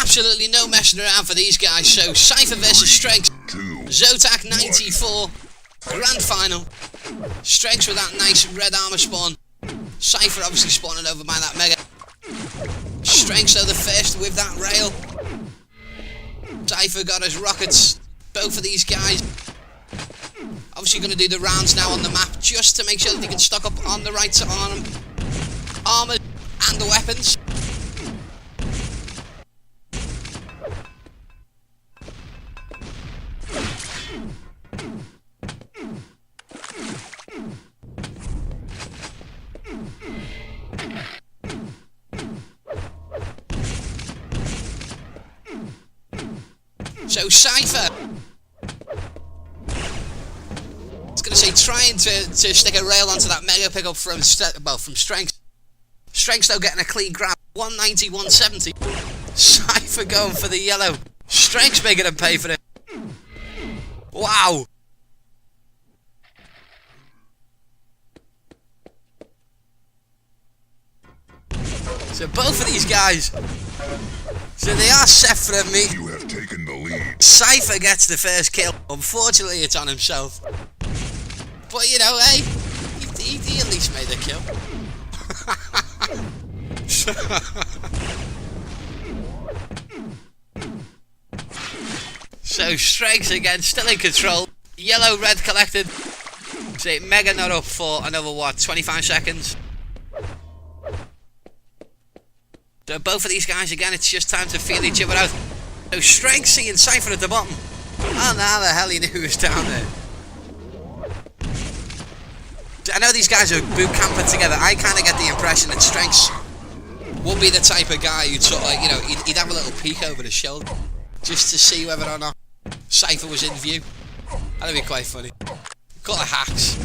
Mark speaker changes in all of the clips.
Speaker 1: absolutely no messing around for these guys. So Cypher versus Strenx. Zotac 94. Grand final. Strenx with that nice red armor spawn. Cypher obviously spawning over by that mega. Strenx though the first with that rail. Cypher got his rockets. Both of these guys obviously going to do the rounds now on the map just to make sure that they can stock up on the right armor and the weapons. So Cypher, I was going to say trying to stick a rail onto that mega pickup from Strenx. Strenx though getting a clean grab, 190, 170. Cypher going for the yellow. Strenx making him pay for it. Wow. So both of these guys, so they are set for a meet.
Speaker 2: You have taken the lead.
Speaker 1: Cypher gets the first kill. Unfortunately, it's on himself. But you know, hey, he at least made the kill. So Strenx again, still in control. Yellow, red collected. So mega not up for another what, 25 seconds. So both of these guys again, it's just time to feel each other out. So Strenx seeing Cypher at the bottom. Oh, now the hell he knew he was down there. I know these guys are boot camping together. I kind of get the impression that Strenx would be the type of guy who'd sort of like, you know, he'd have a little peek over his shoulder just to see whether or not Cypher was in view. That'd be quite funny. Call it hacks.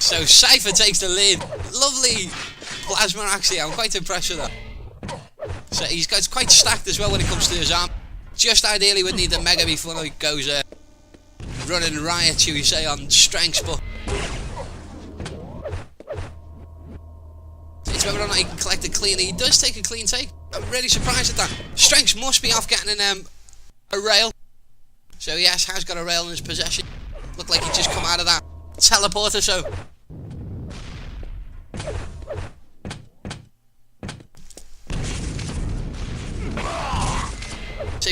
Speaker 1: So Cypher takes the lead. Lovely plasma actually, I'm quite impressed with that. So he's got quite stacked as well when it comes to his arm. Just ideally would need the mega before he goes running riot, shall we say, on Strenx, but it's whether or not he can collect it clean. He does take a clean take. I'm really surprised at that. Strenx must be off getting a rail. So yes, has got a rail in his possession. Looked like he just come out of that teleporter, so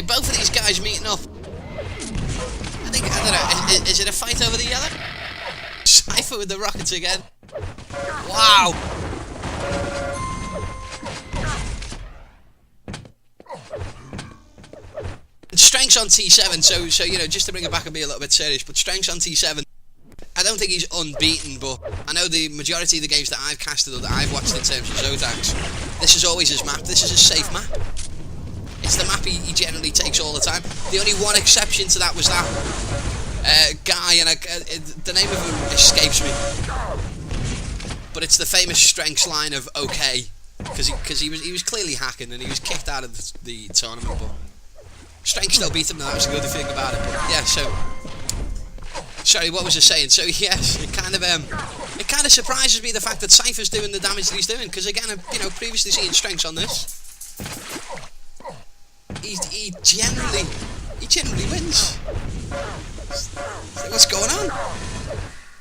Speaker 1: both of these guys meeting up. I don't know, is it a fight over the yellow? Cypher with the rockets again. Wow. And Strenx on T7, so you know, just to bring it back and be a little bit serious, but Strenx on T7, I don't think he's unbeaten, but I know the majority of the games that I've casted or that I've watched in terms of Zotacs, this is always his map. This is his safe map. It's the map he generally takes all the time. The only one exception to that was that guy, and the name of him escapes me. But it's the famous Strenx line of okay, because he was clearly hacking and he was kicked out of the tournament. But Strenx still beat him, and that was the good thing about it. But yeah, so sorry, what was I saying? So yes, it kind of surprises me the fact that Cypher's doing the damage that he's doing, because again, you know, previously seeing Strenx on this, he generally wins. So what's going on?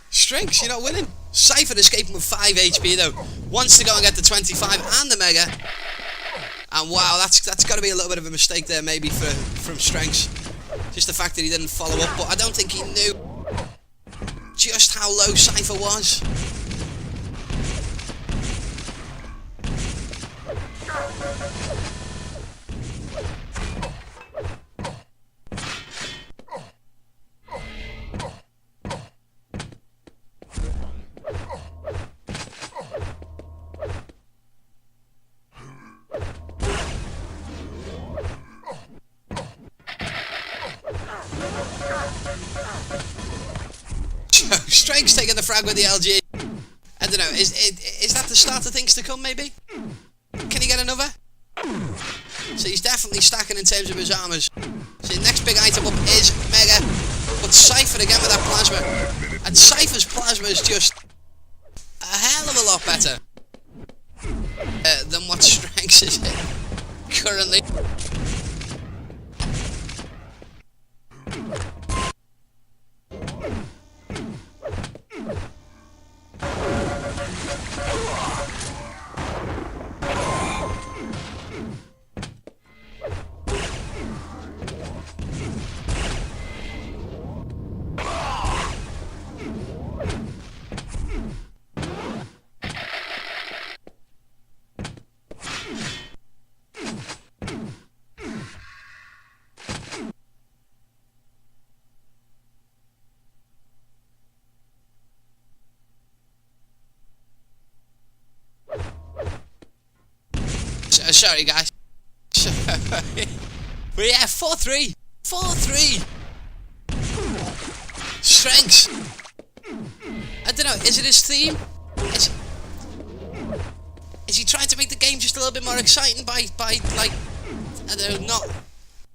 Speaker 1: Strenx, you're not winning. Cypher escaping with 5 HP though. Wants to go and get the 25 and the mega. And wow, that's got to be a little bit of a mistake there maybe from Strenx. Just the fact that he didn't follow up, but I don't think he knew just how low Cypher was. Strenx taking the frag with the LG. I don't know, is that the start of things to come maybe? Can he get another? So he's definitely stacking in terms of his armors. So the next big item up is Mega. But Cypher again with that plasma. And Cypher's plasma is just a hell of a lot better than what Strenx is in currently. Sorry guys. But yeah, 4-3. 4-3. Strenx. I don't know, is it his theme? Is he trying to make the game just a little bit more exciting by like, I don't know, not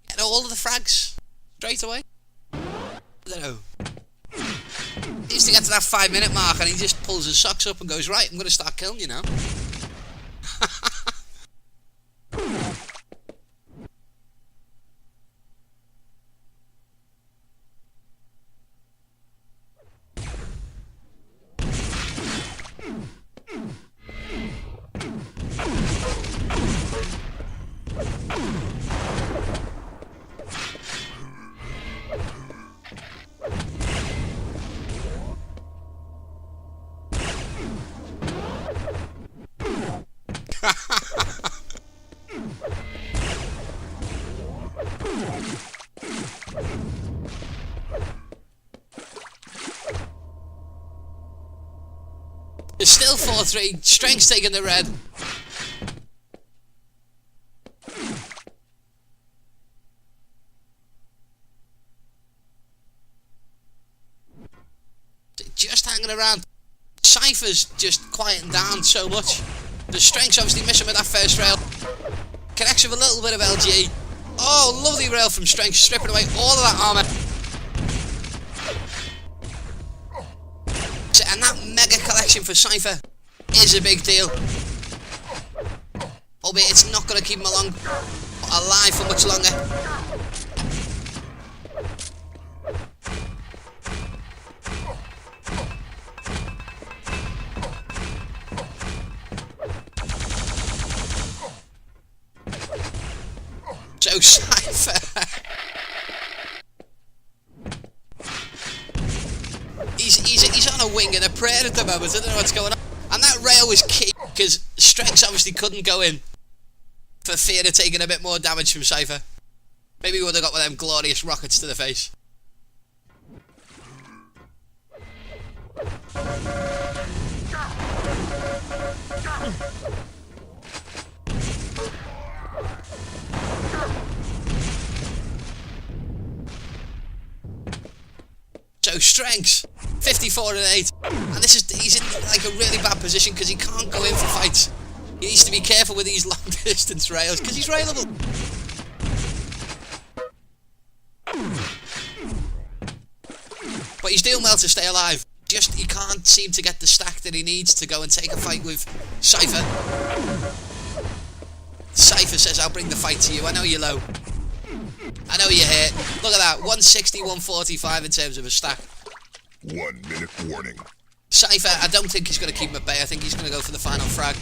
Speaker 1: getting all of the frags straight away? I don't know. He used to get to that 5-minute mark and he just pulls his socks up and goes, right, I'm going to start killing you now. It's still 4-3. Strenx taking the red. Just hanging around. Cypher's just quieting down so much. The Strenx obviously missing with that first rail. Connects with a little bit of LG. Oh, lovely rail from Strenx, stripping away all of that armour. And that mega collection for Cypher is a big deal. Albeit it's not going to keep him alive for much longer. So Cypher, he's on a wing and a prayer at the moment. I don't know what's going on. And that rail was key because Strenx obviously couldn't go in for fear of taking a bit more damage from Cypher. Maybe we would have got one of them glorious rockets to the face. So Strenx, 54-8, and he's in like a really bad position because he can't go in for fights. He needs to be careful with these long distance rails because he's railable. But he's doing well to stay alive. Just he can't seem to get the stack that he needs to go and take a fight with Cypher. Cypher says, I'll bring the fight to you. I know you're low. I know you're hit. Look at that, 160, 145 in terms of a stack.
Speaker 2: 1 minute warning.
Speaker 1: Cypher, I don't think he's going to keep him at bay. I think he's going to go for the final frag.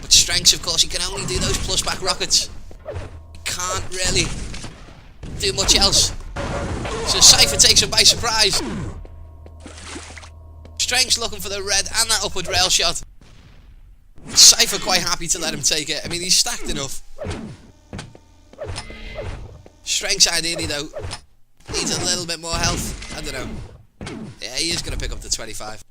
Speaker 1: But Strenx, of course, he can only do those plus back rockets. He can't really do much else. So Cypher takes him by surprise. Strenx looking for the red and that upward rail shot. Cypher quite happy to let him take it. I mean, he's stacked enough. Strenx ideally though needs a little bit more health. I don't know. Yeah, he is going to pick up the 25.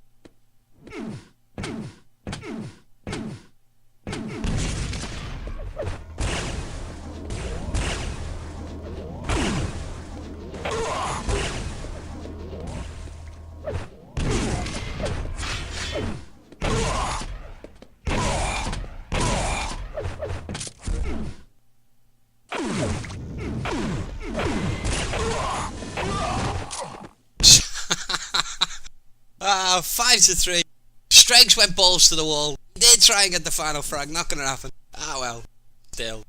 Speaker 1: 5-3. Strenx went balls to the wall. Did try and get the final frag. Not going to happen. Ah well. Still.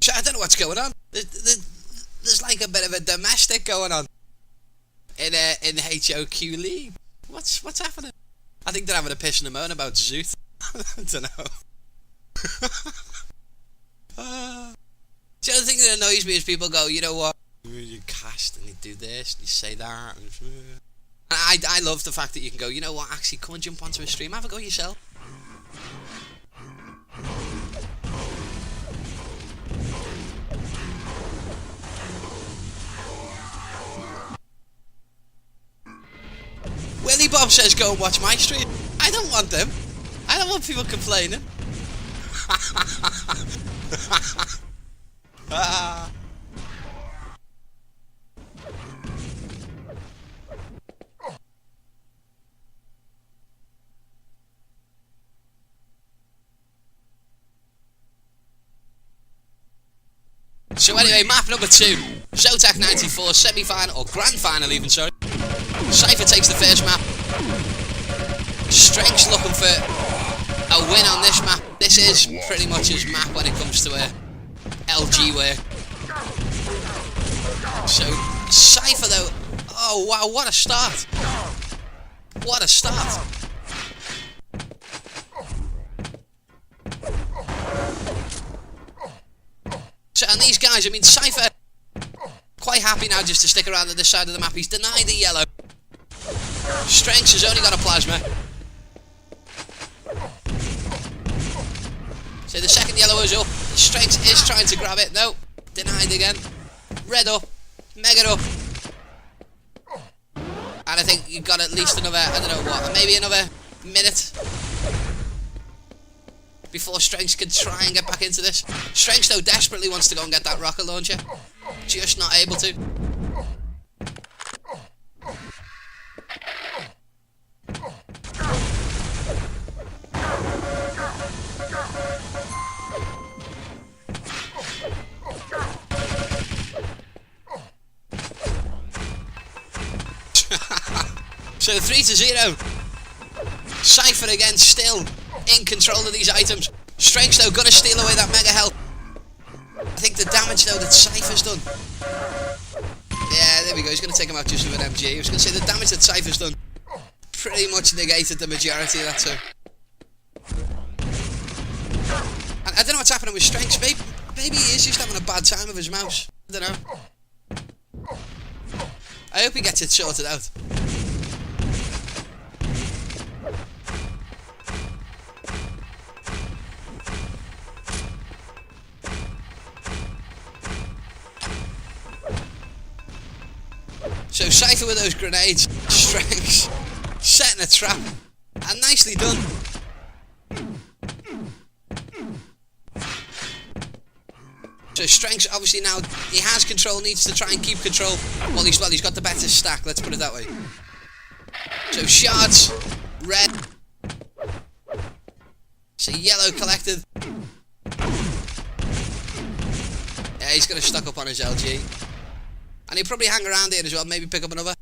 Speaker 1: So I don't know what's going on. There's like a bit of a domestic going on in HOQ League. What's happening? I think they're having a piss and a moan about Zoot. I don't know. The other thing that annoys me is people go, you know what? You cast and you do this and you say that. And I love the fact that you can go, you know what? Actually, come and jump onto a stream. Have a go yourself. Willie Bob says go and watch my stream. I don't want them. I don't want people complaining. So anyway, map number 2. Zotac 94, semi-final, or grand final even, sorry. Cypher takes the first map. Strenx looking for a win on this map. This is pretty much his map when it comes to LG work. So, Cypher though, oh wow, what a start. What a start. So, and these guys, I mean, Cypher, quite happy now just to stick around at this side of the map. He's denied the yellow. Strenx has only got a plasma. So the second yellow is up. Strenx is trying to grab it. No, denied again. Red up. Mega up. And I think you've got at least another, I don't know what, maybe another minute before Strenx can try and get back into this. Strenx though desperately wants to go and get that rocket launcher. Just not able to. So 3-0. Cypher again still in control of these items. Strenx though gonna steal away that mega health. I think the damage though that Cypher's done. Yeah, there we go. He's gonna take him out just with an MG. I was gonna say the damage that Cypher's done pretty much negated the majority of that too. And I don't know what's happening with Strenx. Maybe he is just having a bad time with his mouse. I don't know. I hope he gets it sorted out. So Cypher with those grenades, Strenx setting a trap, and nicely done. So Strenx obviously now, he has control, needs to try and keep control. Well, he's got the better stack, let's put it that way. So shards, red. So yellow collected. Yeah, he's going to stock up on his LG. And he'll probably hang around here as well, maybe pick up another.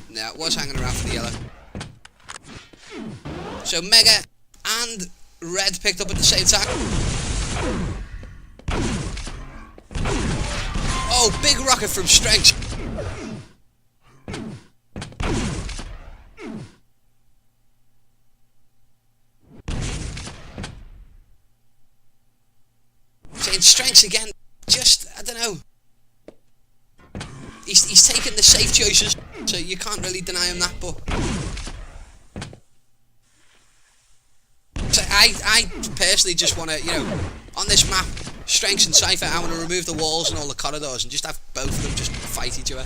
Speaker 1: No, it was hanging around for the yellow. So Mega and Red picked up at the same time. Oh, big rocket from Strenx. Strenx again, just, I don't know. He's taken the safe choices, so you can't really deny him that, but... So I personally just want to, you know, on this map, Strenx and Cypher, I want to remove the walls and all the corridors and just have both of them just fight. fight each other.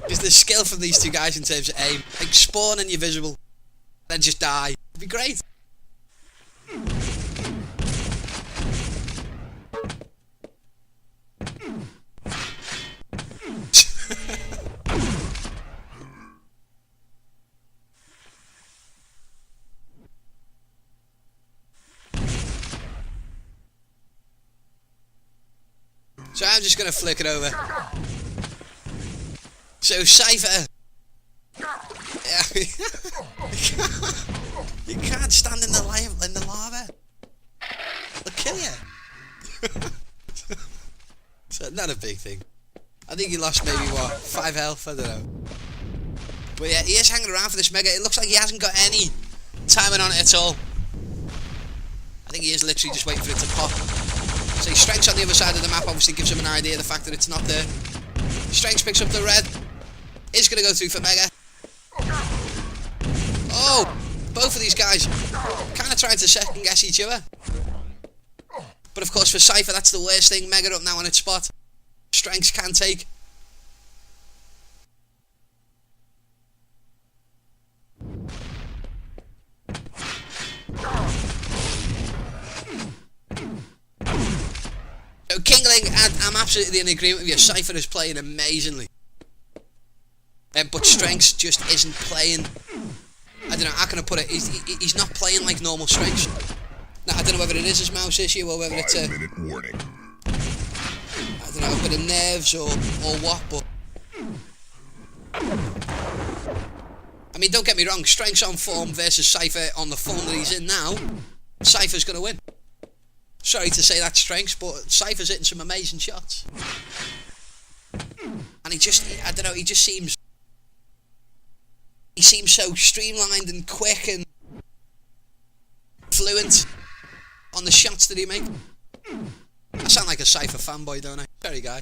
Speaker 1: Just the skill from these two guys in terms of aim. Like spawn and you're visible. Then just die. It'd be great. So I'm just going to flick it over. So Cypher. You can't stand in the lava. They'll kill you. So not a big thing. I think he lost maybe what, 5 health, I don't know. But yeah, he is hanging around for this mega. It looks like he hasn't got any timing on it at all. I think he is literally just waiting for it to pop. So Strenx on the other side of the map obviously gives him an idea of the fact that it's not there. Strenx picks up the red. Is going to go through for mega. Oh! Both of these guys kind of trying to second guess each other. But of course for Cypher that's the worst thing. Mega up now on its spot. Strenx can take. So Kingling, I'm absolutely in agreement with you. Cypher is playing amazingly. But Strenx just isn't playing. I don't know, how can I put it? He's not playing like normal Strenx. Now, I don't know whether it is his mouse issue or whether it's a...
Speaker 2: 5-minute warning.
Speaker 1: I don't know, a bit of nerves or what, but... I mean, don't get me wrong, Strenx on form versus Cypher on the form that he's in now, Cypher's going to win. Sorry to say that, Strenx, but Cypher's hitting some amazing shots. And he just, I don't know, he just seems... He seems so streamlined and quick and fluent on the shots that he makes. I sound like a Cypher fanboy, don't I? Sorry, guy.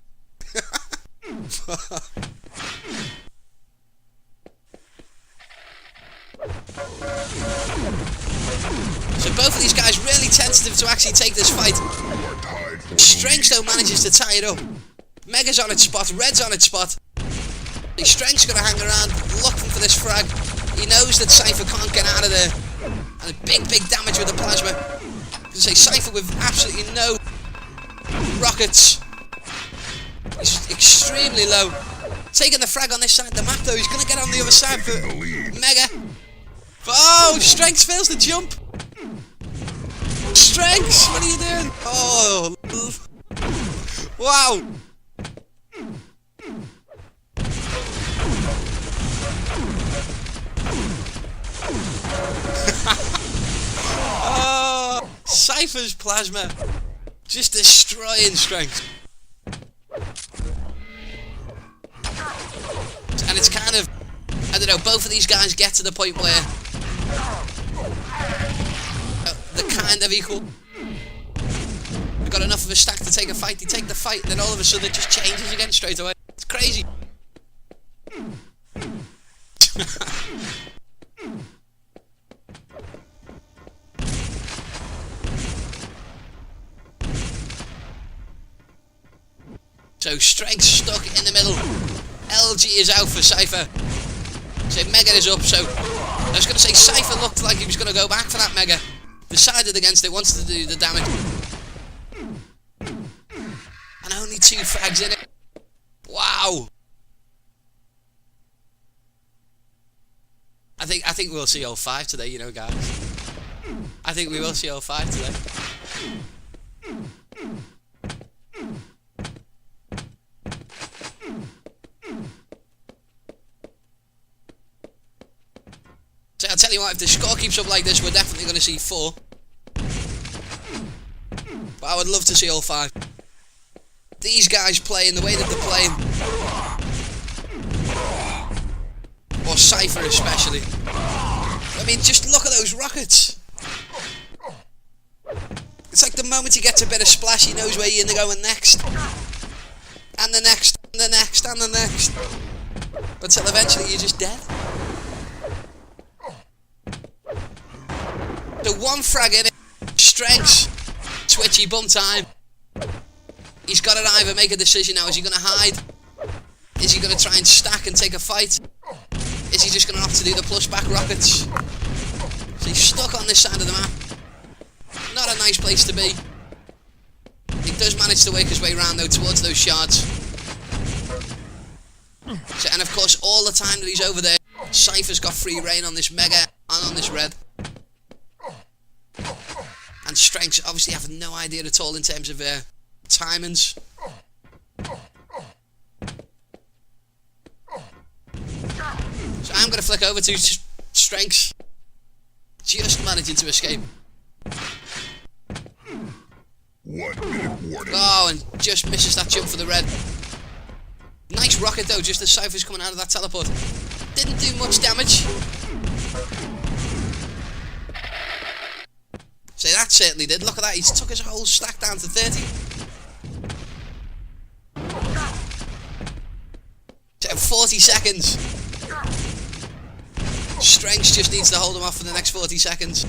Speaker 1: So both of these guys really tentative to actually take this fight. Strenx though manages to tie it up. Mega's on its spot, Red's on its spot. Strenx going to hang around looking for this frag. He knows that Cypher can't get out of there. And a big damage with the plasma. I can say Cypher with absolutely no rockets. He's extremely low. Taking the frag on this side of the map though. He's going to get on the other side for Mega. Oh, Strenx fails to jump. Strenx, what are you doing? Oh, wow. Oh, Cypher's plasma just destroying Strenx. And it's kind of, I don't know, both of these guys get to the point where they're kind of equal. They've got enough of a stack to take a fight. They take the fight, and then all of a sudden it just changes again straight away. It's crazy. So Strenx stuck in the middle. LG is out for Cypher. So Mega is up, so I was going to say Cypher looked like he was going to go back for that Mega. Decided against it, wants to do the damage. And only 2 frags in it. Wow. I think we'll see 05 today, you know, guys. I think we will see 05 today. So I'll tell you what, if the score keeps up like this, we're definitely going to see 4. But I would love to see 05. These guys playing the way that they're playing. Or Cypher especially. I mean, just look at those rockets. It's like the moment he gets a bit of splash, he knows where you're going next. And the next, and the next, and the next. Until eventually you're just dead. So 1 frag in it. Strenx. Twitchy bum time. He's got to either make a decision now. Is he going to hide? Is he going to try and stack and take a fight? Is he just going to have to do the pushback rockets? So he's stuck on this side of the map. Not a nice place to be. He does manage to work his way around though towards those shards. So, and of course, all the time that he's over there, Cypher's got free reign on this mega and on this red. And Strenx obviously have no idea at all in terms of timings. So I'm going to flick over to Strenx. Just managing to escape.
Speaker 2: 1 minute warning.
Speaker 1: Oh, and just misses that jump for the red. Nice rocket though, just as Cypher's coming out of that teleport. Didn't do much damage. So that certainly did. Look at that, he's took his whole stack down to 30. So 40 seconds. Strenx just needs to hold him off for the next 40 seconds.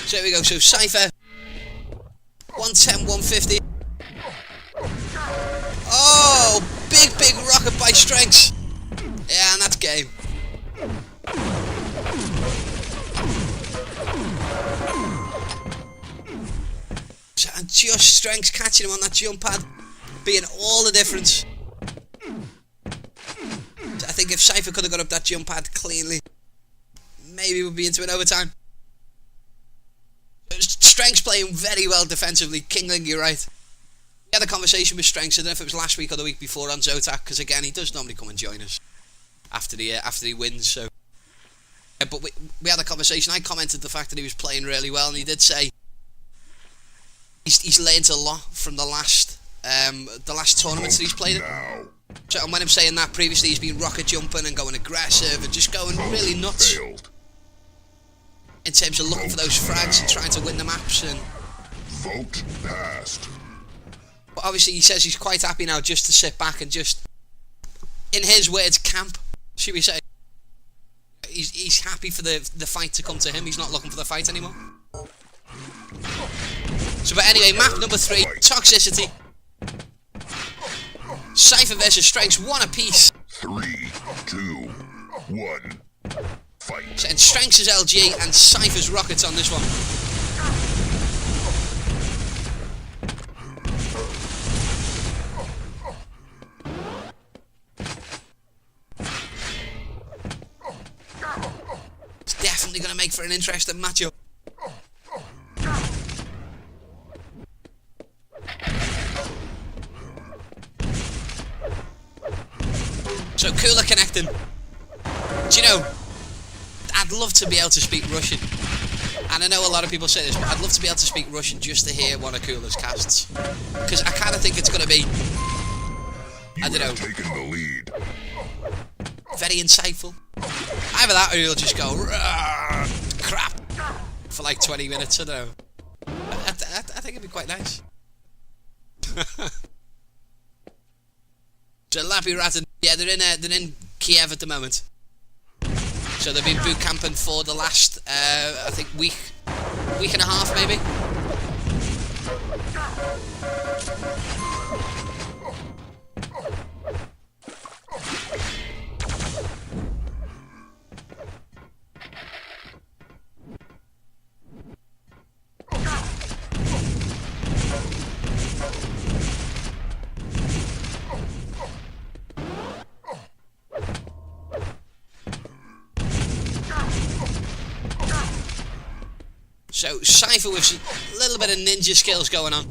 Speaker 1: So here we go, so Cypher 110, 150. Oh, big rocket by Strenx. Yeah, and that's game. So, and just Strenx catching him on that jump pad, being all the difference. So I think if Cypher could have got up that jump pad cleanly, maybe we'd be into an overtime. Strenx playing very well defensively. Kingling, you're right. We had a conversation with Strenx, I don't know if it was last week or the week before on Zotac, because again, he does normally come and join us after he wins, so. But we had a conversation, I commented the fact that he was playing really well, and he did say he's learned a lot from the last tournaments that he's played in. So, and when I'm saying that, previously he's been rocket jumping and going aggressive and just going really nuts. In terms of looking for those frags and trying to win the maps. And
Speaker 2: vote passed.
Speaker 1: But obviously he says he's quite happy now just to sit back and just, in his words, camp, should we say. He's happy for the fight to come to him. He's not looking for the fight anymore. So but anyway, map number 3, Toxicity. Cypher versus Strenx, 1 apiece.
Speaker 2: 3, 2, 1. Fight.
Speaker 1: And Strenx's LG and Cypher's rockets on this one. It's definitely going to make for an interesting matchup. So Cooler connecting. Do you know, I'd love to be able to speak Russian. And I know a lot of people say this, but I'd love to be able to speak Russian just to hear one of Cooler's casts. Because I kind of think it's going to be, I don't know,
Speaker 2: taking the lead.
Speaker 1: Very insightful. Either that or he'll just go, crap, for like 20 minutes, I don't know. I think it'd be quite nice. So Lappy Ratton, yeah, they're in Kiev at the moment. So they've been boot camping for the last, I think, week and a half, maybe. So Cypher with a little bit of ninja skills going on.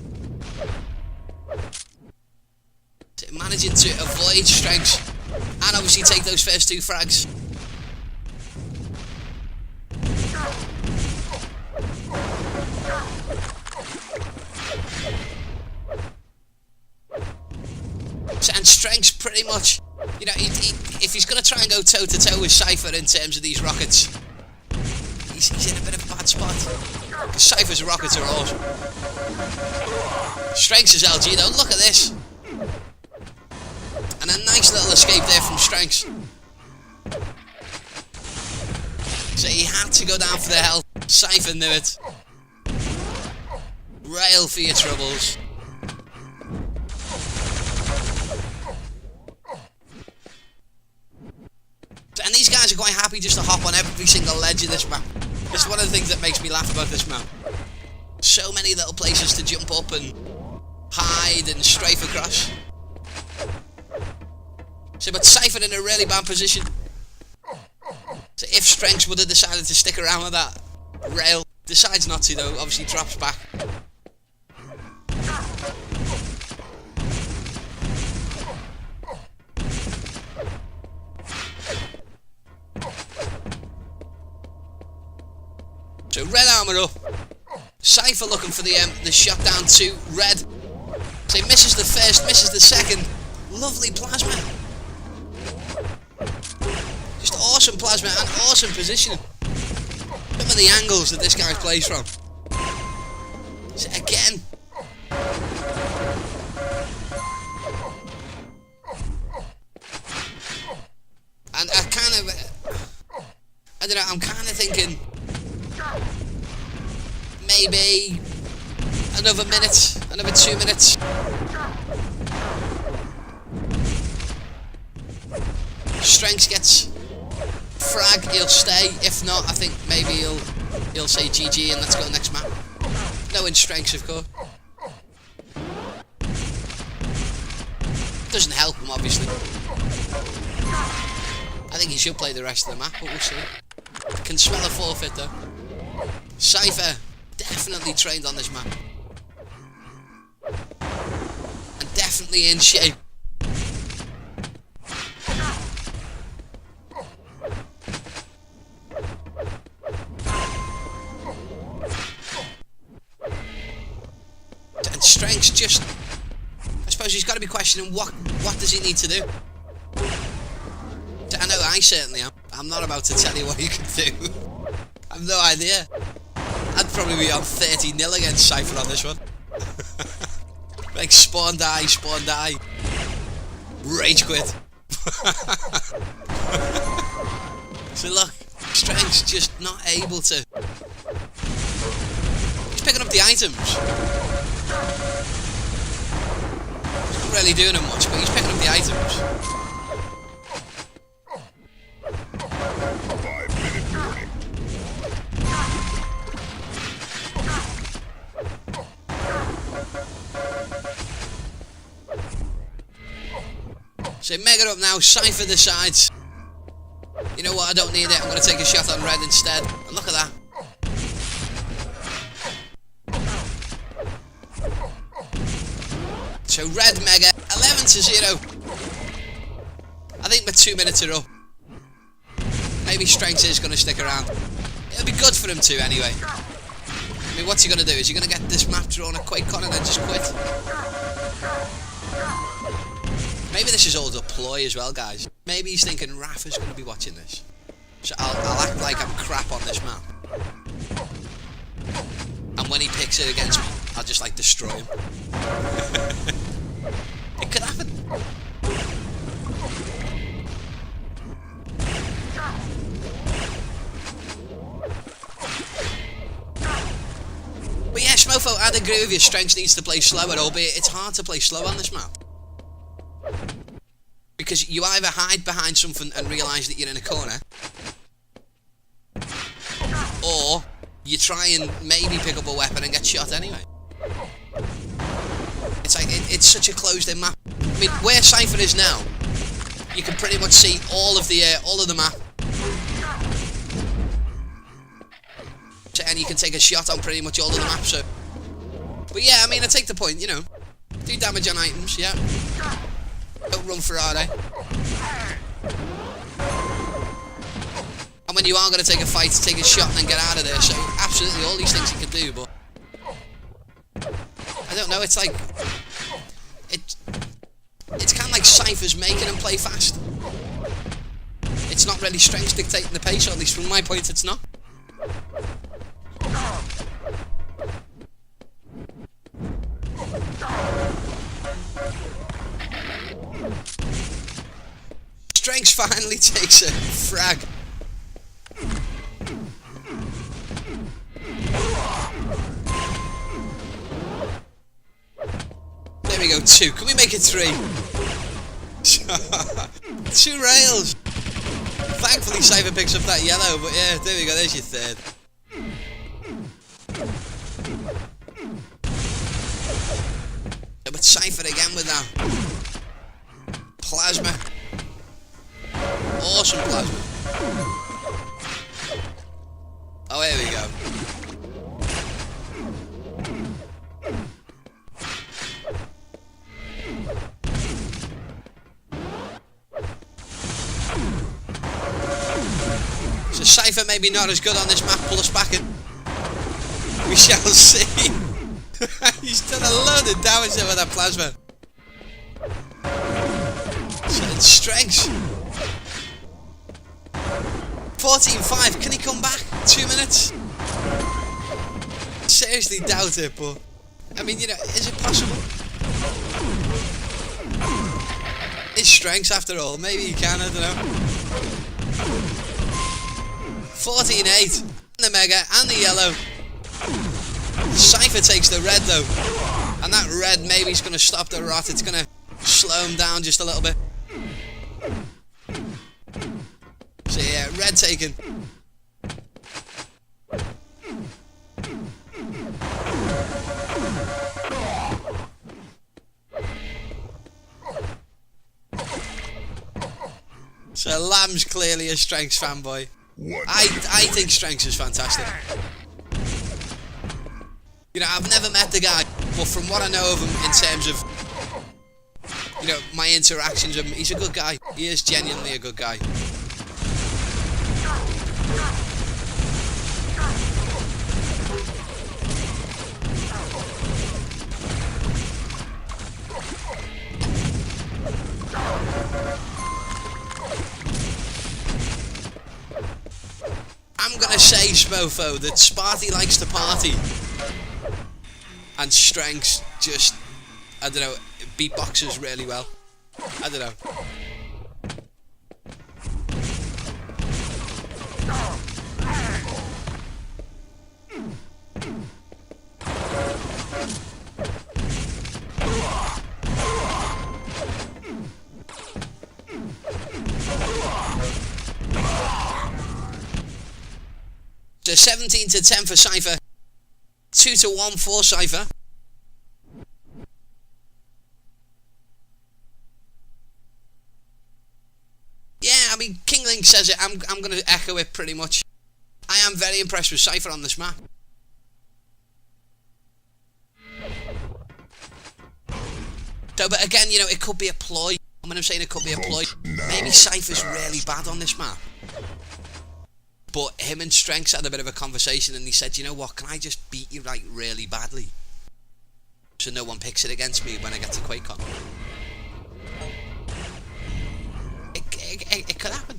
Speaker 1: Managing to avoid Strenx and obviously take those first 2 frags. And Strenx pretty much, you know, if he's going to try and go toe to toe with Cypher in terms of these rockets, he's in a bit of a bad spot. Cypher's rockets are awesome. Strenx's LG though, look at this. And a nice little escape there from Strenx. So he had to go down for the health. Cypher knew it. Rail for your troubles. And these guys are quite happy just to hop on every single ledge of this map. It's one of the things that makes me laugh about this map. So many little places to jump up and hide and strafe across. So, but Cypher in a really bad position. So if Strenx would have decided to stick around with that rail, decides not to though, obviously drops back. So red armour up. Cypher looking for the shot down to red. So he misses the first, misses the second. Lovely plasma. Just awesome plasma and awesome positioning. Some of the angles that this guy plays from. So again. And I kind of, I don't know, I'm kind of thinking maybe another minute, another 2 minutes. Strenx gets frag, he'll stay. If not, I think maybe he'll say GG and let's go next map. Knowing Strenx, of course. Doesn't help him, obviously. I think he should play the rest of the map, but we'll see. Can smell a forfeit though. Cypher definitely trained on this map. And definitely in shape. And Strenx just, I suppose he's got to be questioning what does he need to do. I know I certainly am. I'm not about to tell you what he can do. I've no idea. I'd probably be on 30-0 against Cypher on this one. Like spawn die, rage quit. So look, Strenx just not able to. He's picking up the items. He's not really doing them much, but he's picking up the items.
Speaker 2: 5-minute warning.
Speaker 1: So mega up now, Cypher decides, you know what, I don't need it, I'm going to take a shot on red instead. And look at that. So red mega, 11-0. I think my 2 minutes are up. Maybe Strenx is going to stick around. It'll be good for him too anyway. I mean, what's he going to do? Is he going to get this map drawn a QuakeCon and then just quit? Maybe this is all a ploy as well, guys. Maybe he's thinking Rafa's going to be watching this. So I'll act like I'm crap on this map. And when he picks it against me, I'll just like destroy him. It could happen. But yeah, Smofo, I'd agree with you. Strenx needs to play slower, albeit it's hard to play slow on this map. Because you either hide behind something and realise that you're in a corner, or you try and maybe pick up a weapon and get shot anyway. It's like, it's such a closed-in map. I mean, where Cypher is now, you can pretty much see all of the map. And you can take a shot on pretty much all of the map, so. But yeah, I mean, I take the point, you know. Do damage on items, yeah. Don't run for RA. And when you are going to take a fight, take a shot and then get out of there. So, absolutely all these things you can do, but I don't know, it's like it's kind of like Cypher's making him play fast. It's not really Strenx dictating the pace, or at least from my point it's not. Strenx finally takes a frag. 2. Can we make it 3? 2 rails. Thankfully, Cypher picks up that yellow, but yeah, there we go. There's your 3rd. But Cypher again with that plasma. Awesome plasma. Oh, here we go. So Cypher maybe not as good on this map. Pull us back in. We shall see. He's done a load of damage there with that plasma. So it's Strenx. 14-5. Can he come back? 2 minutes? Seriously doubt it, but I mean, you know, is it possible? It's Strenx after all. Maybe he can, I don't know. 14-8. The mega and the yellow. Cypher takes the red though, and that red maybe is going to stop the rot. It's going to slow him down just a little bit. So yeah, red taken. So Lamb's clearly a Strenx fanboy. I think Strenx is fantastic. You know, I've never met the guy, but from what I know of him in terms of, you know, my interactions with him, he's a good guy. He is genuinely a good guy. I'm gonna say, Smofo, that Sparty likes to party. And Strenx just, I don't know, beatboxes really well. I don't know. So 17-10 for Cypher. 2-1 for Cypher. Yeah, I mean, Kingling says it. I'm going to echo it pretty much. I am very impressed with Cypher on this map. So, but again, you know, it could be a ploy. When I'm saying it could be a ploy, maybe Cypher's really bad on this map. But him and Strenx had a bit of a conversation and he said, you know what, can I just beat you like really badly? So no one picks it against me when I get to QuakeCon. It could happen.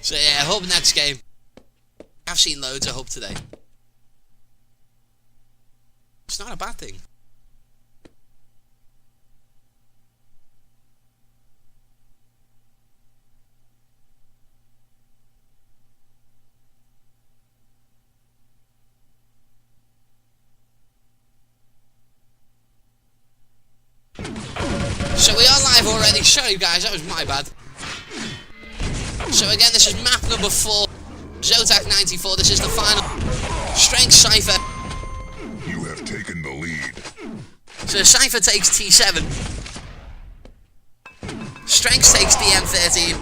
Speaker 1: So yeah, hope next game. I've seen loads of hope today. It's not a bad thing. So we are live already. Sorry guys, that was my bad. So again, this is map number 4. Zotac 94. This is the final. Strenx Cypher.
Speaker 2: You have taken the lead.
Speaker 1: So Cypher takes T7. Strenx takes DM13.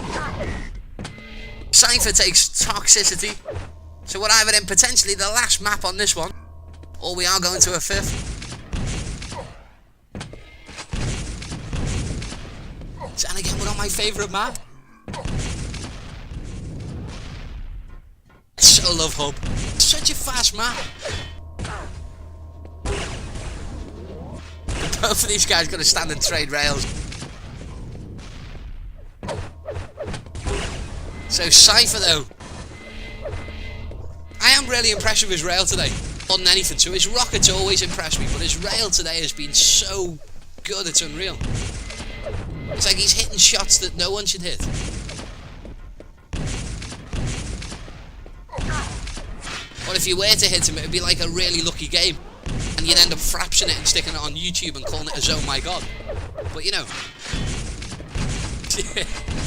Speaker 1: Cypher takes Toxicity. So we're either in potentially the last map on this one, or we are going to a 5th. And again, we're on my favourite map. I so love Hub. It's such a fast map. Both of these guys got to stand and trade rails. So Cypher though, I am really impressed with his rail today. More than anything. So his rockets always impress me, but his rail today has been so good, it's unreal. It's like he's hitting shots that no one should hit. Or if you were to hit him, it would be like a really lucky game. And you'd end up frapsing it and sticking it on YouTube and calling it a oh my god. But you know,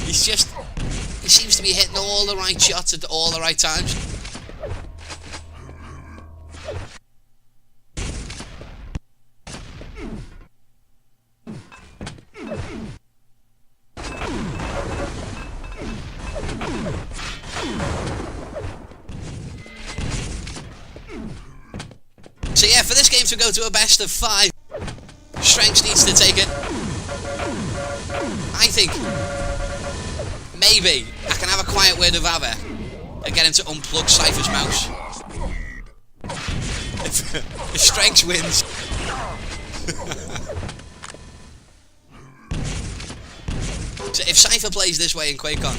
Speaker 1: he seems to be hitting all the right shots at all the right times. So yeah, for this game to go to a best of 5, Strenx needs to take it. I think maybe I can have a quiet word of Ava and get him to unplug Cypher's mouse. If Strenx wins. So if Cypher plays this way in QuakeCon,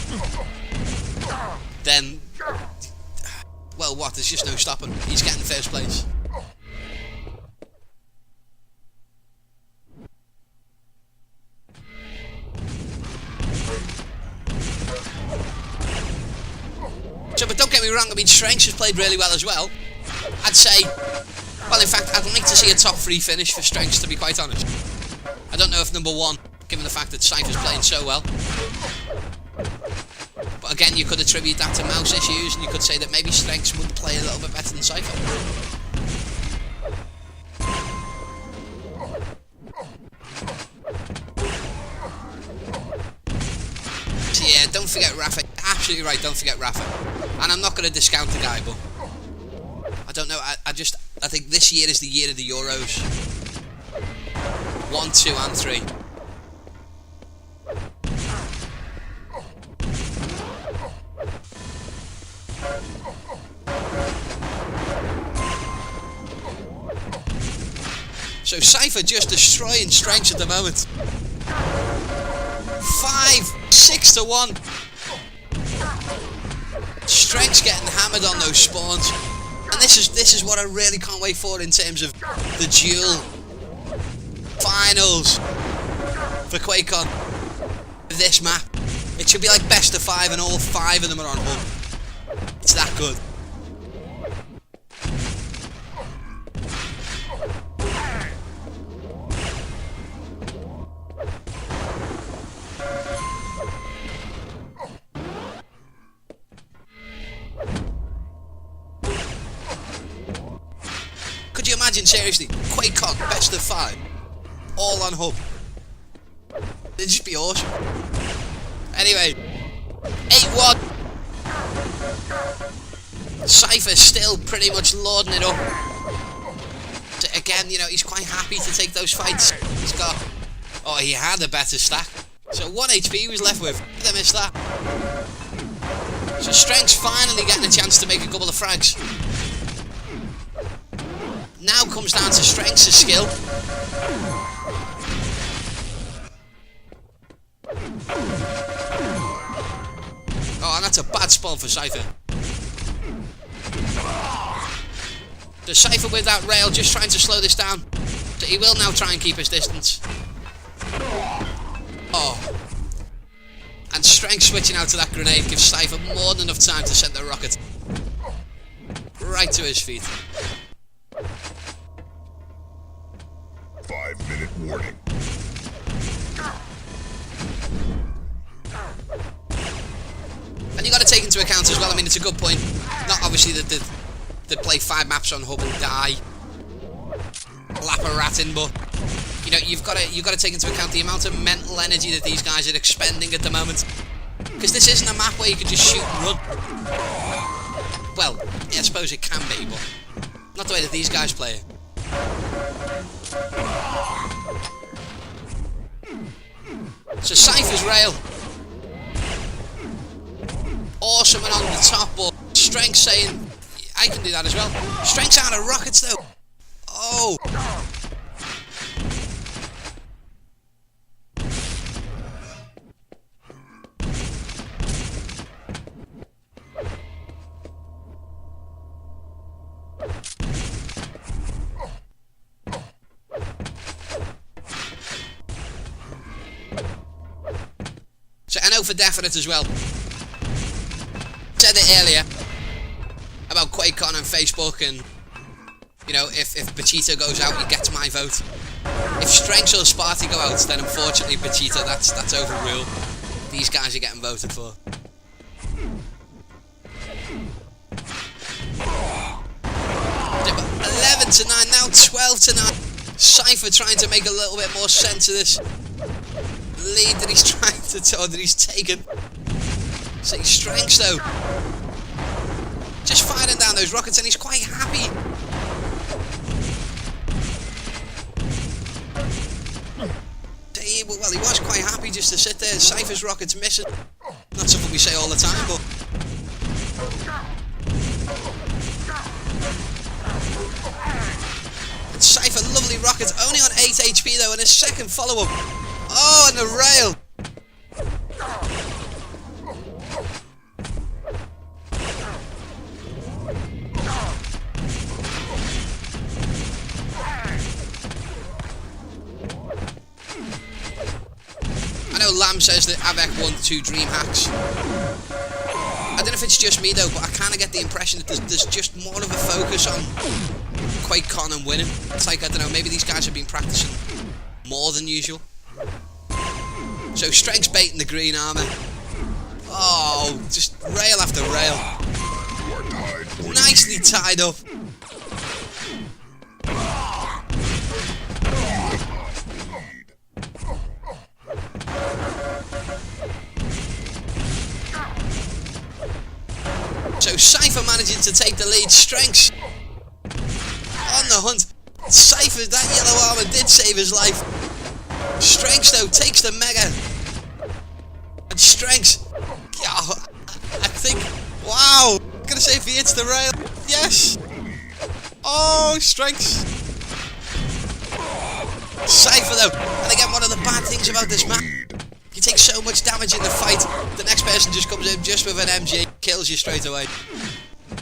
Speaker 1: then, well, what? There's just no stopping. He's getting first place. So, but don't get me wrong, I mean, Strenx has played really well as well. I'd say, well, in fact, I'd like to see a top 3 finish for Strenx, to be quite honest. I don't know if number 1, given the fact that Cypher's playing so well. But again, you could attribute that to mouse issues, and you could say that maybe Strenx would play a little bit better than Cypher. So yeah, don't forget Rafa. Absolutely right, don't forget Rafa. And I'm not going to discount the guy, but I don't know, I think this year is the year of the Euros. 1, 2 and 3. So Cypher just destroying Strenx at the moment. 5-6 to 1. Strenx getting hammered on those spawns. And this is what I really can't wait for in terms of the duel finals for QuakeCon. This map. It should be like best of 5 and all 5 of them are on hub. It's that good. Could you imagine, seriously, QuakeCon best of 5, all on hub? It'd just be awesome. Anyway, 8-1. Cypher still pretty much lording it up. So again, you know, he's quite happy to take those fights. He's got, oh, he had a better stack. So 1 HP he was left with. Did I miss that? So Strenx finally getting a chance to make a couple of frags. Now comes down to Strenx's skill. Oh, and that's a bad spawn for Cypher. So Cypher with that rail, just trying to slow this down. So he will now try and keep his distance. Oh. And Strenx switching out to that grenade gives Cypher more than enough time to send the rocket right to his feet.
Speaker 2: 5-minute warning.
Speaker 1: And you got to take into account as well, I mean, it's a good point. Not obviously that they play 5 maps on hub and die. Lap a rat in, but you know, you've got to take into account the amount of mental energy that these guys are expending at the moment. Because this isn't a map where you can just shoot and run. Well, yeah, I suppose it can be, but not the way that these guys play it. So Cypher's rail. Awesome and on the top, but Strenx saying, I can do that as well. Strenx out of rockets though. Oh. So I know for definite as well. Said it earlier about QuakeCon on Facebook, and you know, if Bachito goes out, he gets my vote. If Strenx or Sparty go out, then unfortunately Bachito, that's overruled. These guys are getting voted for. Yeah, 11 to 9, now 12 to 9. Cypher trying to make a little bit more sense of this lead that he's trying to that he's taken. See, Strenx though, just firing down those rockets, and he's quite happy. Well, he was quite happy just to sit there. Cypher's rockets missing. Not something we say all the time, but and Cypher, lovely rockets, only on 8 HP though, and his second follow-up. Oh, and the rail. I know Lamb says that Avec won 2 dream hacks. I don't know if it's just me though, but I kind of get the impression that there's just more of a focus on QuakeCon and winning. It's like, I don't know, maybe these guys have been practicing more than usual. So Strenx baiting the green armor. Oh, just rail after rail. Nicely tied up. So Cypher managing to take the lead. Strenx on the hunt. Cypher, that yellow armor did save his life. Strenx though takes the mega. And Strenx, oh, I think, wow. I'm gonna say if he hits the rail, yes. Oh, Strenx. Cypher though, and again, one of the bad things about this map, you take so much damage in the fight, the next person just comes in just with an MG, kills you straight away.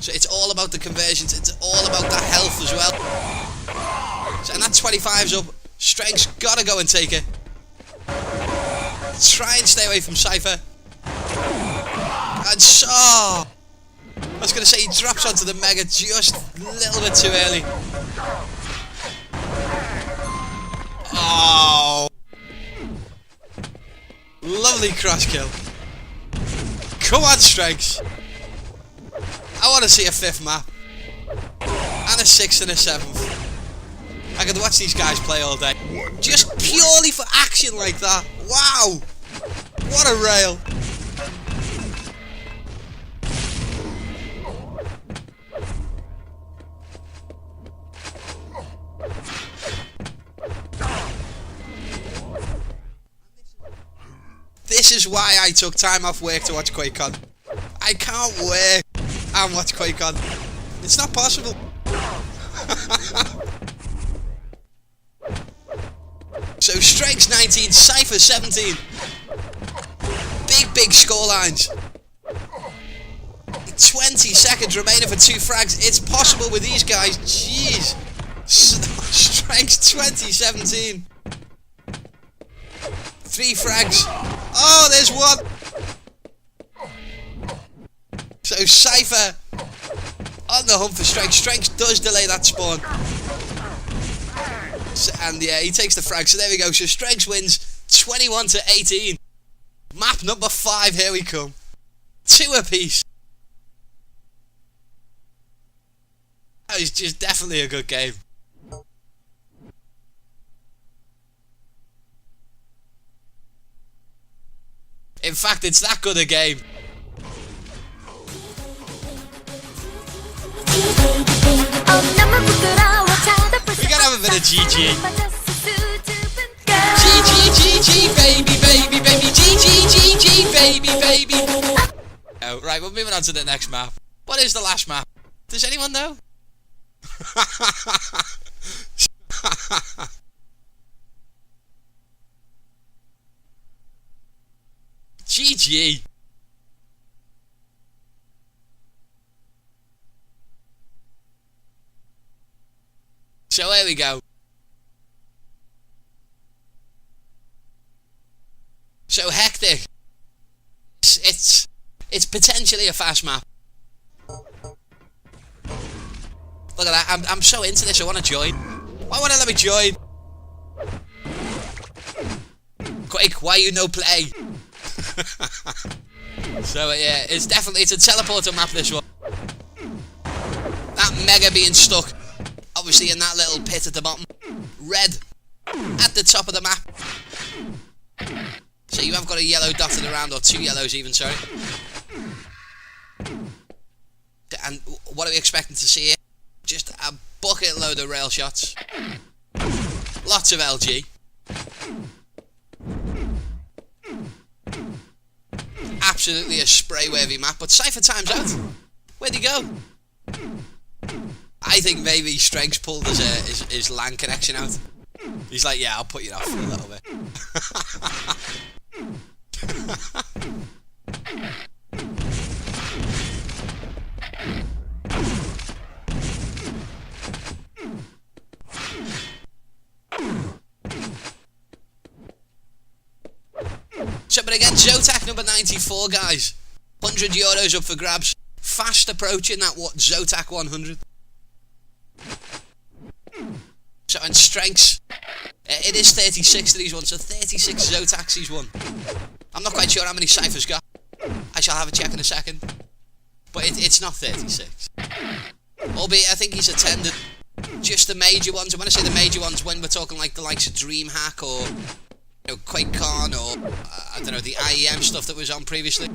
Speaker 1: So it's all about the conversions, it's all about that health as well. So, and that 25's up. Strenx gotta go and take it. Try and stay away from Cypher. And so, I was gonna say he drops onto the mega just a little bit too early. Oh, lovely cross kill. Come on, Strenx. I want to see a 5th map. And a 6th and a 7th. I could watch these guys play all day. Just purely for action like that. Wow. What a rail. This is why I took time off work to watch QuakeCon. I can't work and watch QuakeCon. It's not possible. So Strenx 19, Cypher 17. Big scorelines. 20 seconds remaining for 2 frags. It's possible with these guys. Jeez. Strenx 2017. 3 frags. Oh, there's 1. So Cypher on the hunt for Strenx. Strenx does delay that spawn. So, and yeah, he takes the frag. So there we go. So Strenx wins 21 to 18. Map number 5. Here we come. 2 apiece. That was just definitely a good game. In fact, it's that good a game. We gotta have a bit of GG. GG, baby, GG, baby. Oh, right, we're moving on to the next map. What is the last map? Does anyone know? GG. So here we go. So hectic. It's potentially a fast map. Look at that. I'm so into this. I want to join. Why won't it let me join? Quick, why you no play? So yeah, it's a teleporter map, this one. That mega being stuck, obviously in that little pit at the bottom. Red at the top of the map. So you have got a yellow dotted around, or 2 yellows even, sorry. And what are we expecting to see here? Just a bucket load of rail shots. Lots of LG. Absolutely a spray-worthy map, but Cypher time's out. Where'd he go? I think maybe Strenx pulled his LAN connection out. He's like, yeah, I'll put you off for a little bit. So, but again, Zotac number 94, guys. €100 up for grabs. Fast approaching that Zotac 100. So, and Strenx, it is 36 that he's won, so 36 Zotacs he's won. I'm not quite sure how many Cypher's got. I shall have a check in a second. But it's not 36. Albeit, I think he's attended just the major ones. And when I say the major ones, when we're talking like the likes of DreamHack or QuakeCon or, I don't know, the IEM stuff that was on previously.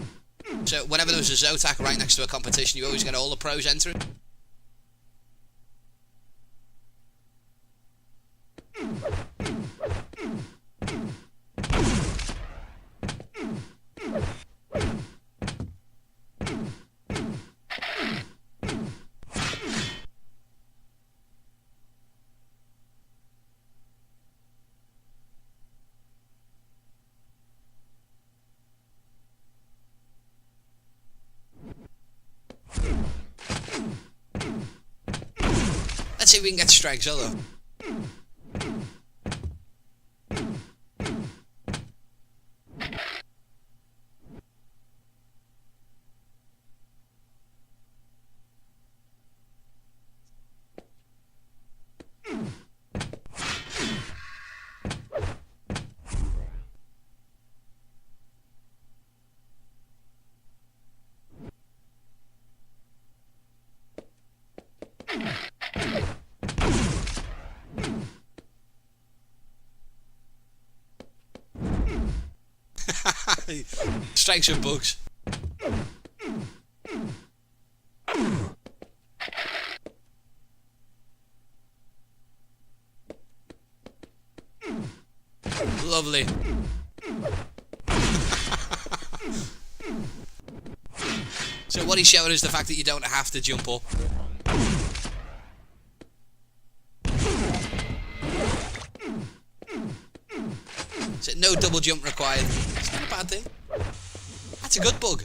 Speaker 1: So whenever there was a Zotac right next to a competition, you always get all the pros entering. Let's see if we can get Strenx, although. Strikes with bugs. Lovely. So what he's showing is the fact that you don't have to jump up. So no double jump required. It's not a bad thing. That's a good bug.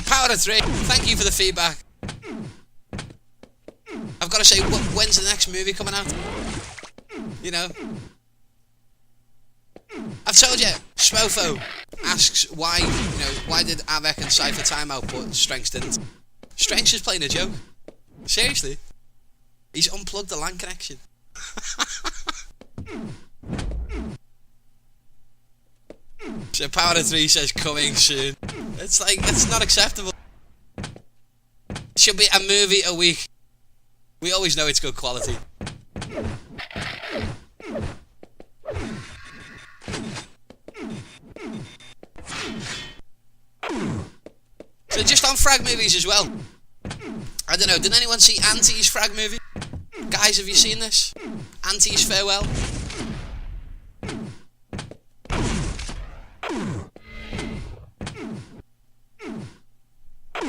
Speaker 1: Power to 3. Thank you for the feedback. I've got to say, when's the next movie coming out? You know? I've told you, Smofo asks why, why did Avec and Cypher time out but Strenx didn't? Strenx is playing a joke. Seriously. He's unplugged the LAN connection. So Power of 3 says coming soon. It's like, it's not acceptable. It should be a movie a week. We always know it's good quality. So just on frag movies as well. I don't know, did anyone see Auntie's frag movie? Guys, have you seen this? Auntie's Farewell?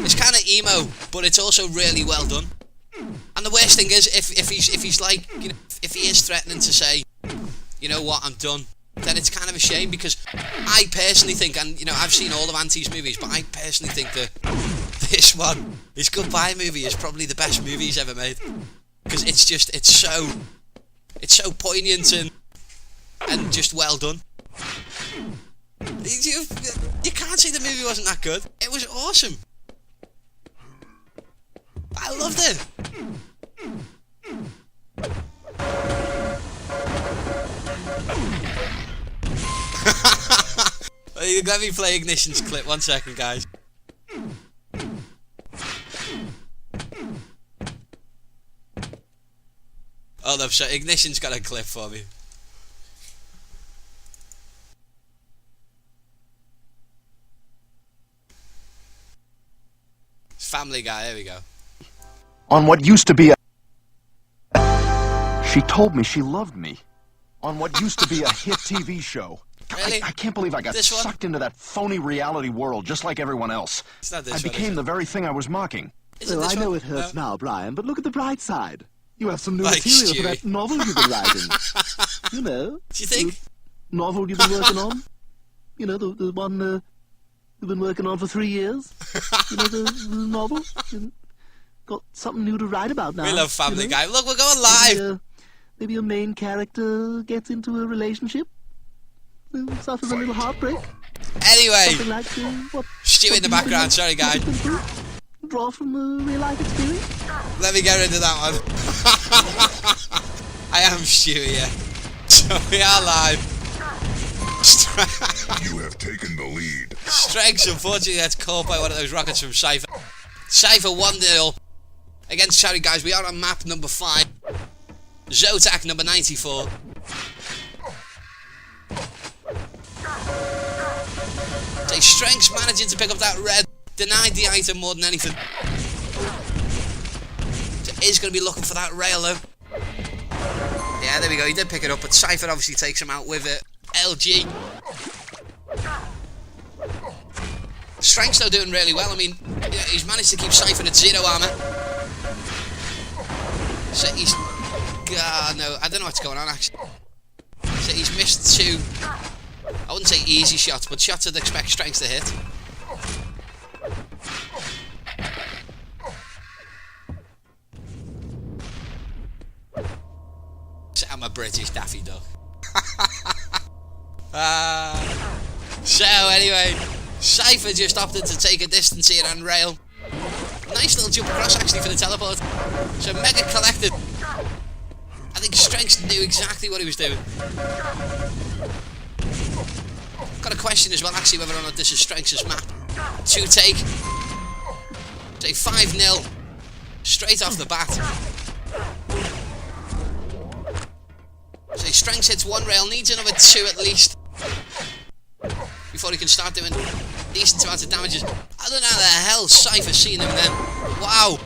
Speaker 1: It's kind of emo, but it's also really well done. And the worst thing is, if he's like, you know, if he is threatening to say, you know what, I'm done, then it's kind of a shame, because I personally think, and you know, I've seen all of Auntie's movies, but I personally think that this one, his Goodbye movie, is probably the best movie he's ever made, because it's so poignant and just well done. You can't say the movie wasn't that good. It was awesome. I loved it. Let me play Ignition's clip. 1 second, guys. Oh no, so Ignition's got a clip for me. It's Family Guy, there we go.
Speaker 3: On what used to be a... She told me she loved me. On what used to be a hit TV show.
Speaker 1: Really?
Speaker 3: I can't believe I got sucked into that phony reality world just like everyone else.
Speaker 1: It's not this
Speaker 3: I
Speaker 1: one,
Speaker 3: became the very thing I was mocking.
Speaker 4: Well, I know it hurts now, Brian, but look at the bright side. You have some new
Speaker 1: Like
Speaker 4: material
Speaker 1: Stewie.
Speaker 4: for that novel you've been writing. You know.
Speaker 1: Do you think?
Speaker 4: The novel you've been working on. You know, the one you've been working on for 3 years. You know, the novel. You've got something new to write about now.
Speaker 1: We love Family
Speaker 4: you know?
Speaker 1: Guy. Look, we're going live.
Speaker 4: Maybe a main character gets into a relationship. Suffers a little heartbreak.
Speaker 1: Anyway,
Speaker 4: Something like what
Speaker 1: Stu in the background. Sorry, guys.
Speaker 4: Draw from a real life experience.
Speaker 1: Let me get rid of that one. I am Stewie, yeah. So we are live.
Speaker 2: You have taken the lead.
Speaker 1: Strenx unfortunately gets caught by one of those rockets from Cypher. Cypher 1-0 against Cherry, guys. We are on map number 5. Zotac number 94. So Strenx managing to pick up that red. Denied the item more than anything. So is going to be looking for that rail though. Yeah, there we go. He did pick it up, but Cypher obviously takes him out with it. LG. Strenx though doing really well. I mean, yeah, he's managed to keep Cypher at 0 armor. So he's... no, I don't know what's going on actually. So he's missed 2, I wouldn't say easy shots, but shots I'd expect Strenx to hit. So I'm a British Daffy Duck. So anyway, Cypher just opted to take a distance here on rail. Nice little jump across actually for the teleport. So Mega collected. I think Strenx knew exactly what he was doing. Got a question as well actually whether or not this is Strenx's map. 2 take. Take 5-0. Straight off the bat. So Strenx hits 1 rail, needs another 2 at least before he can start doing decent amounts of damages. I don't know how the hell Cypher's seen him then. Wow.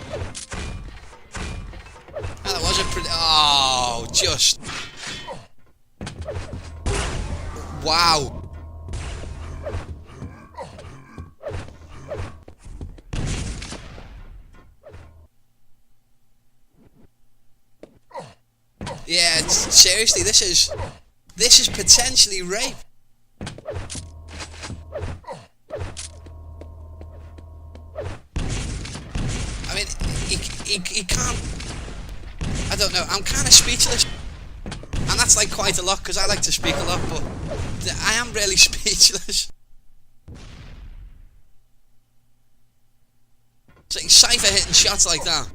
Speaker 1: Oh, that was a pretty... Oh, just... Wow. Yeah, seriously, this is potentially rape. I mean, he can't... I don't know, I'm kind of speechless. And that's like quite a lot, because I like to speak a lot, but I am really speechless. So Cypher hitting shots like that.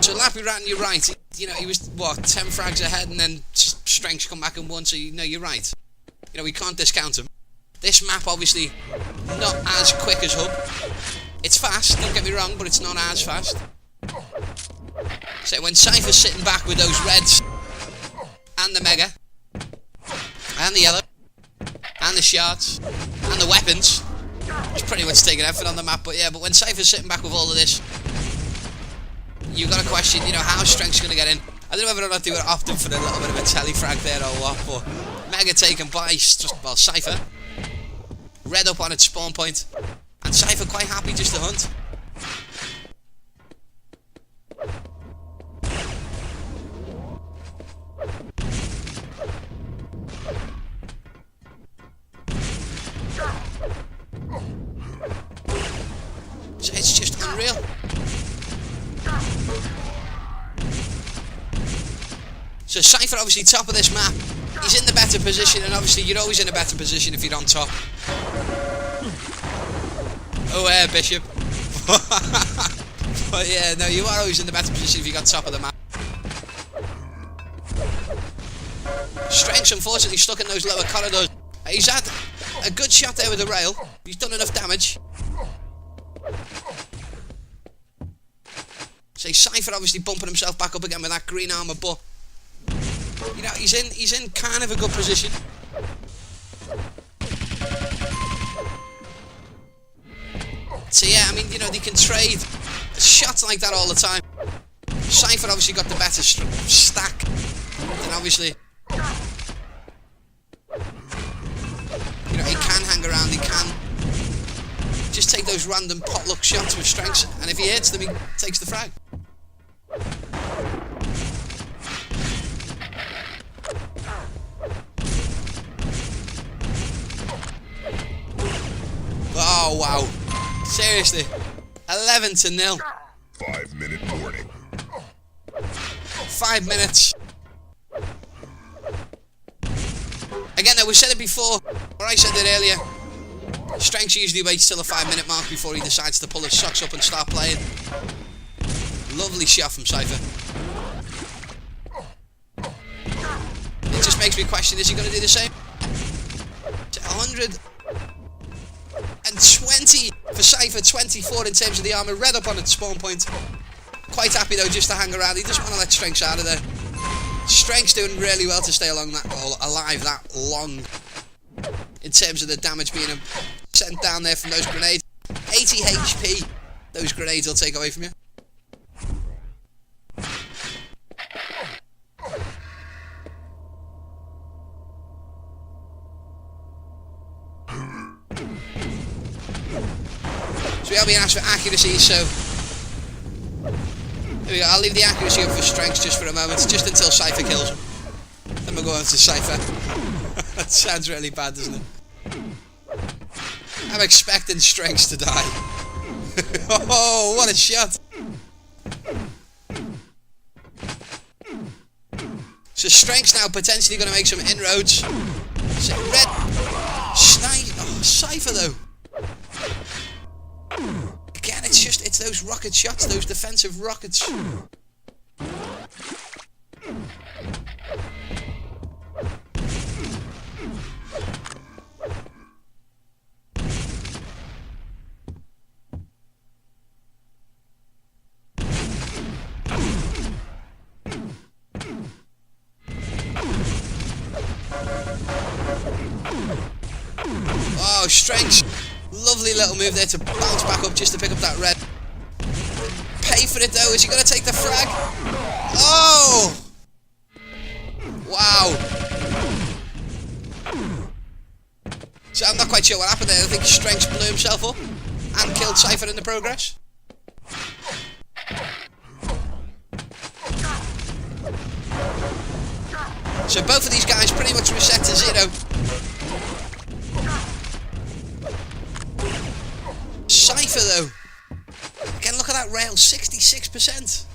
Speaker 1: So might be right and you're right. You know, he was, what, 10 frags ahead and then Strenx come back and won, so you're right. You know, we can't discount him. This map, obviously, not as quick as Hub. It's fast, don't get me wrong, but it's not as fast. So when Cypher's sitting back with those reds, and the mega, and the yellow, and the shards, and the weapons, it's pretty much taking effort on the map, but yeah, but when Cypher's sitting back with all of this, you've got to question, you know, how Strenx going to get in. I don't know whether or not they were opting for a little bit of a telefrag there or what, but mega taken by, well, Cypher. Red up on its spawn point, and Cypher quite happy just to hunt. So it's just unreal. So Cypher obviously top of this map. He's in the better position, and obviously you're always in a better position if you're on top. Oh, Bishop. But yeah, no, you are always in the better position if you got top of the map. Strenx, unfortunately, stuck in those lower corridors. He's had a good shot there with the rail. He's done enough damage. So Cypher obviously bumping himself back up again with that green armor, but you know, he's in kind of a good position. So yeah, I mean, you know, they can trade shots like that all the time. Cypher obviously got the better stack, and obviously, you know, he can hang around, he can just take those random potluck shots with Strenx, and if he hits them, he takes the frag. Oh wow, seriously, 11-0.
Speaker 2: 5-minute warning.
Speaker 1: 5 minutes. Again, though, we said it before, or I said it earlier, Strenx usually waits till the 5-minute mark before he decides to pull his socks up and start playing. Lovely shot from Cypher. It just makes me question, is he going to do the same? 120 for Cypher, 24 in terms of the armor, red up on its spawn point. Quite happy though just to hang around, he doesn't want to let Strenx out of there. Strenx doing really well to stay alive that long in terms of the damage being sent down there from those grenades. 80 HP those grenades will take away from you. So we are being asked for accuracy, so there we go. I'll leave the accuracy up for Strenx just for a moment, just until Cypher kills him. Then we'll go on to Cypher. That sounds really bad, doesn't it? I'm expecting Strenx to die. Oh, what a shot! So Strenx now potentially going to make some inroads. So red, Cypher though. Again, it's those rocket shots, those defensive rockets. Oh, Strenx. Lovely little move there to bounce back up just to pick up that red. Pay for it though. Is he going to take the frag? Oh! Wow. So I'm not quite sure what happened there. I think Strenx blew himself up and killed Cypher in the progress. So both of these guys pretty much reset to 0. Cypher though, again look at that rail, 66%.